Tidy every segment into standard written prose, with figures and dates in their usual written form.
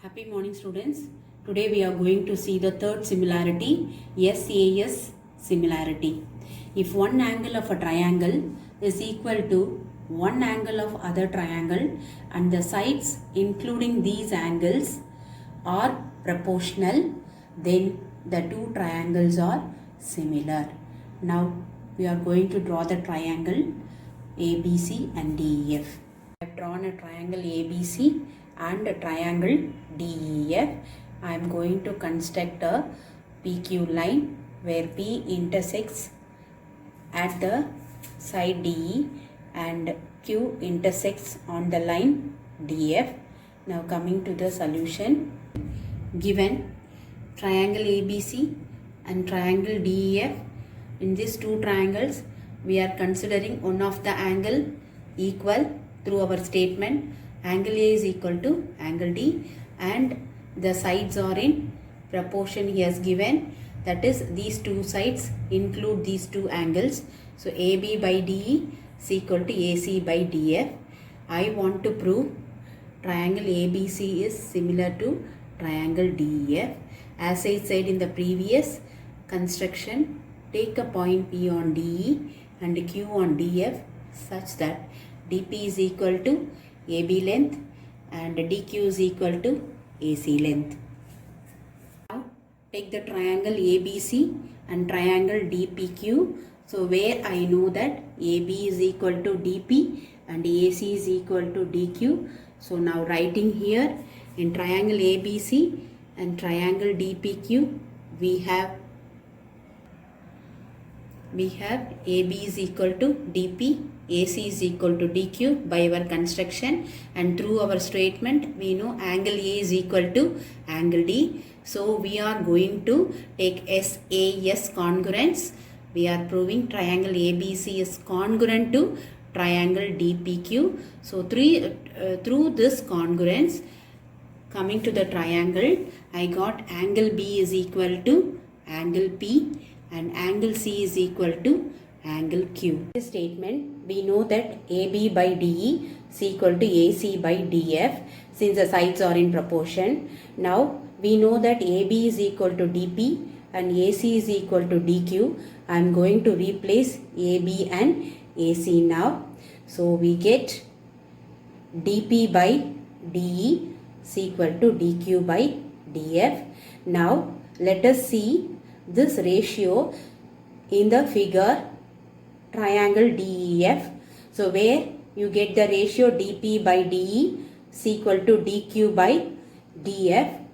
Happy morning, students. Today we are going to see the third similarity, SAS similarity. If one angle of a triangle is equal to one angle of other triangle and the sides including these angles are proportional, then the two triangles are similar. Now we are going to draw the triangle ABC and DEF. I have drawn a triangle ABC and a triangle DEF. I am going to construct a PQ line where P intersects at the side DE and Q intersects on the line DF. Now coming to the solution. Given triangle ABC and triangle DEF, in these two triangles we are considering one of the angle equal through our statement. Angle A is equal to angle D and the sides are in proportion he has given, that is these two sides include these two angles. So AB by DE is equal to AC by DF. I want to prove triangle ABC is similar to triangle DEF. As I said in the previous construction, take a point P on DE and Q on DF such that DP is equal to AB length and DQ is equal to AC length. Now take the triangle ABC and triangle DPQ. So where I know that AB is equal to DP and AC is equal to DQ. So now writing here in triangle ABC and triangle DPQ, we have AB is equal to DP, AC is equal to DQ by our construction, and through our statement we know angle A is equal to angle D. So we are going to take SAS congruence. We are proving triangle ABC is congruent to triangle DPQ. So through this congruence, coming to the triangle, I got angle B is equal to angle P and angle C is equal to angle Q. In this statement, we know that AB by DE is equal to AC by DF since the sides are in proportion. Now we know that AB is equal to DP and AC is equal to DQ. I am going to replace AB and AC now. So we get DP by DE is equal to DQ by DF. Now let us see this ratio in the figure triangle DEF. So where you get the ratio DP by DE is equal to DQ by DF.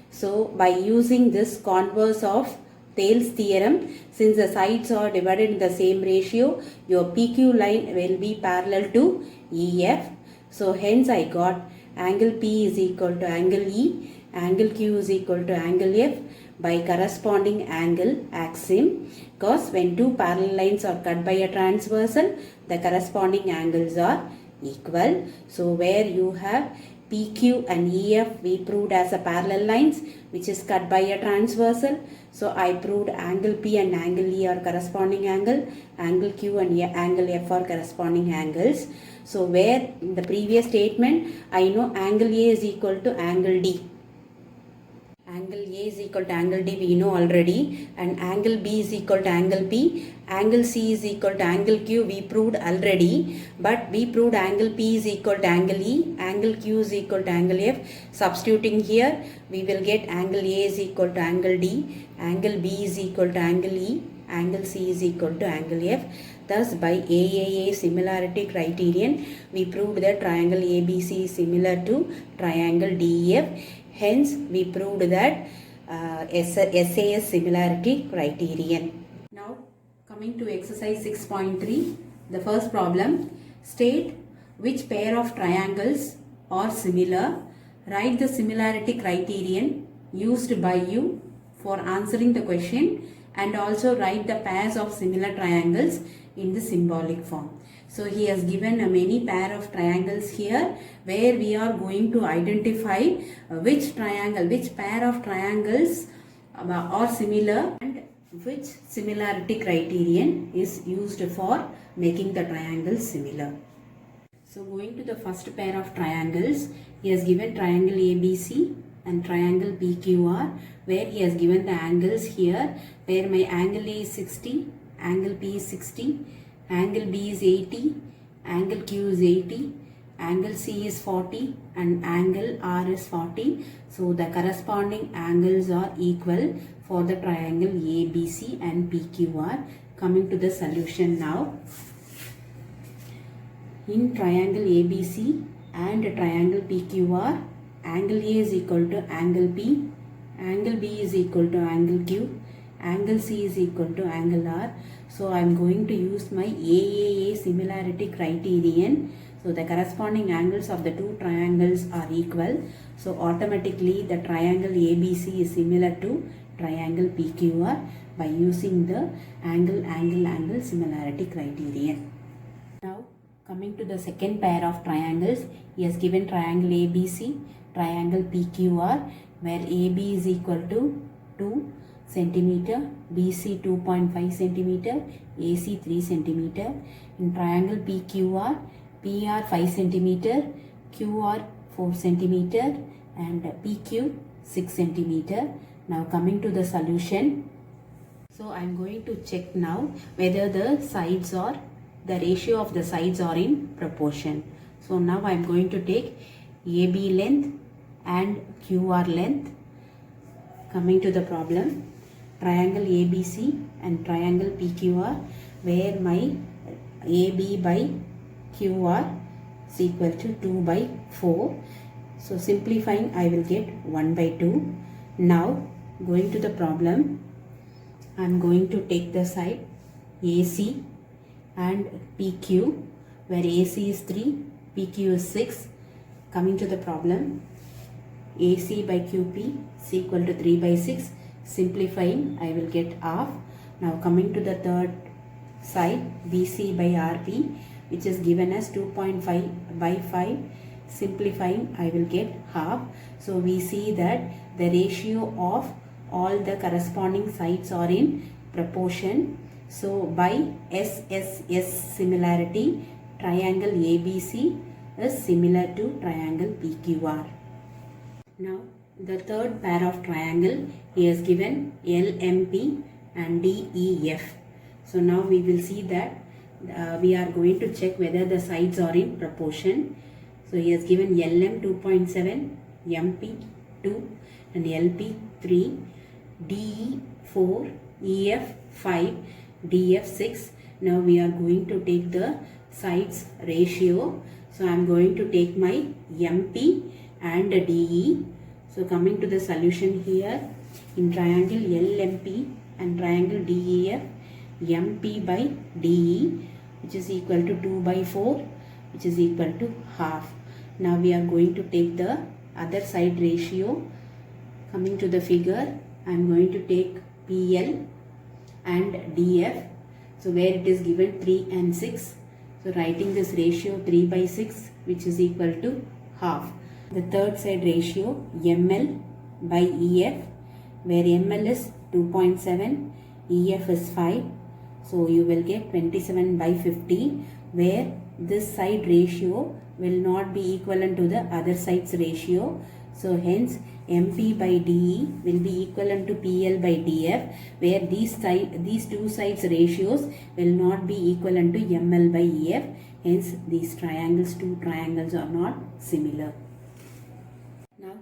So by using this converse of Thales theorem, since the sides are divided in the same ratio, your PQ line will be parallel to EF. So hence I got angle P is equal to angle E, angle Q is equal to angle F by corresponding angle axiom, because when two parallel lines are cut by a transversal, the corresponding angles are equal. So where you have PQ and EF we proved as a parallel lines which is cut by a transversal. So I proved angle P and angle E are corresponding angle Q and angle F are corresponding angles. So where in the previous statement I know angle A is equal to angle D. Angle A is equal to angle D we know already, and angle B is equal to angle P, angle C is equal to angle Q we proved already, but we proved angle P is equal to angle E, angle Q is equal to angle F. Substituting here we will get angle A is equal to angle D, angle B is equal to angle E, angle C is equal to angle F. Thus by AAA similarity criterion we proved that triangle ABC is similar to triangle DEF. Hence, we proved that SAS similarity criterion. Now, coming to exercise 6.3, the first problem, state which pair of triangles are similar. Write the similarity criterion used by you for answering the question and also write the pairs of similar triangles in the symbolic form. So he has given a many pair of triangles here where we are going to identify which pair of triangles are similar and which similarity criterion is used for making the triangles similar. So going to the first pair of triangles, he has given triangle ABC and triangle PQR, where he has given the angles here, where my angle A is 60, angle P is 60, angle B is 80, angle Q is 80, angle C is 40 and angle R is 40. So the corresponding angles are equal for the triangle ABC and PQR. Coming to the solution now. In triangle ABC and triangle PQR, angle A is equal to angle P, angle B is equal to angle Q, angle C is equal to angle R. So I am going to use my AAA similarity criterion. So the corresponding angles of the two triangles are equal. So automatically the triangle ABC is similar to triangle PQR by using the angle similarity criterion. Now coming to the second pair of triangles, he has given triangle ABC, triangle PQR, where AB is equal to 2 centimeter, BC 2.5 centimeter, AC 3 centimeter. In triangle PQR, PR 5 centimeter, QR 4 centimeter and PQ 6 centimeter. Now coming to the solution. So I am going to check now whether the ratio of the sides are in proportion. So now I am going to take AB length and QR length. Coming to the problem, triangle ABC and triangle PQR, where my AB by QR is equal to 2 by 4. So simplifying, I will get 1 by 2. Now going to the problem, I am going to take the side AC and PQ, where AC is 3, PQ is 6. Coming to the problem, AC by QP is equal to 3 by 6. Simplifying, I will get half. Now coming to the third side, BC by RP, which is given as 2.5 by 5. Simplifying, I will get half. So we see that the ratio of all the corresponding sides are in proportion. So by SSS similarity, triangle ABC is similar to triangle PQR. Now the third pair of triangle, he has given LMP and DEF. So now we will see that we are going to check whether the sides are in proportion. So he has given LM 2.7, MP 2 and LP 3, DE 4, EF 5, DF 6. Now we are going to take the sides ratio. So I am going to take my MP and DE. So coming to the solution here, in triangle LMP and triangle DEF, MP by DE, which is equal to 2 by 4, which is equal to half. Now we are going to take the other side ratio. Coming to the figure, I am going to take PL and DF. So where it is given 3 and 6. So writing this ratio 3 by 6, which is equal to half. The third side ratio, ML by EF, where ML is 2.7, EF is 5. So you will get 27 by 50, where this side ratio will not be equivalent to the other side's ratio. So hence MP by DE will be equivalent to PL by DF, where these two sides ratios will not be equivalent to ML by EF. Hence these two triangles are not similar. Now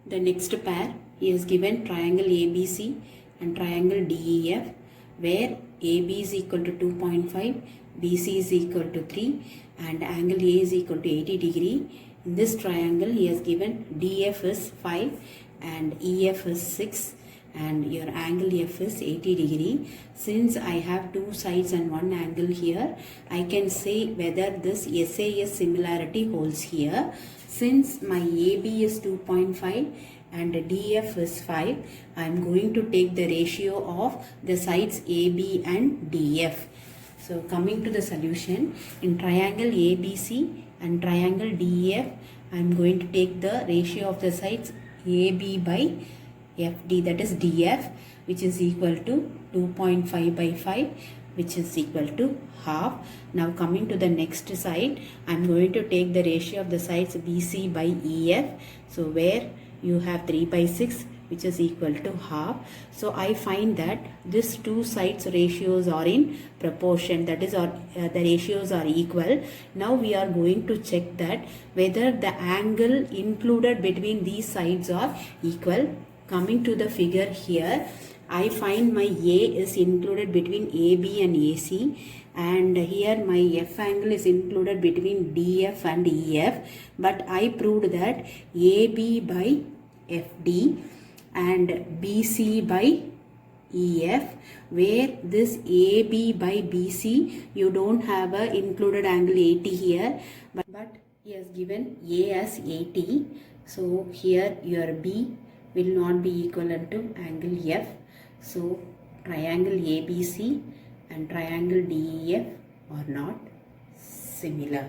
the next pair, he has given triangle ABC and triangle DEF, where AB is equal to 2.5, BC is equal to 3 and angle A is equal to 80 degree. In this triangle, he has given DF is 5 and EF is 6 and your angle F is 80 degree. Since I have two sides and one angle here, I can say whether this SAS similarity holds here. Since my AB is 2.5 and DF is 5, I am going to take the ratio of the sides AB and DF. So coming to the solution, in triangle ABC and triangle DEF, I am going to take the ratio of the sides AB by FD, that is DF, which is equal to 2.5 by 5, which is equal to half. Now coming to the next side, I am going to take the ratio of the sides BC by EF. So where you have 3 by 6 which is equal to half. So I find that these two sides ratios are in proportion, that is the ratios are equal. Now we are going to check that whether the angle included between these sides are equal. Coming to the figure here, I find my A is included between AB and AC, and here my F angle is included between DF and EF, but I proved that AB by FD and BC by EF, where this AB by BC, you don't have a included angle 80 here, but he has given A as 80. So here your B will not be equivalent to angle F. So triangle ABC and triangle DEF are not similar.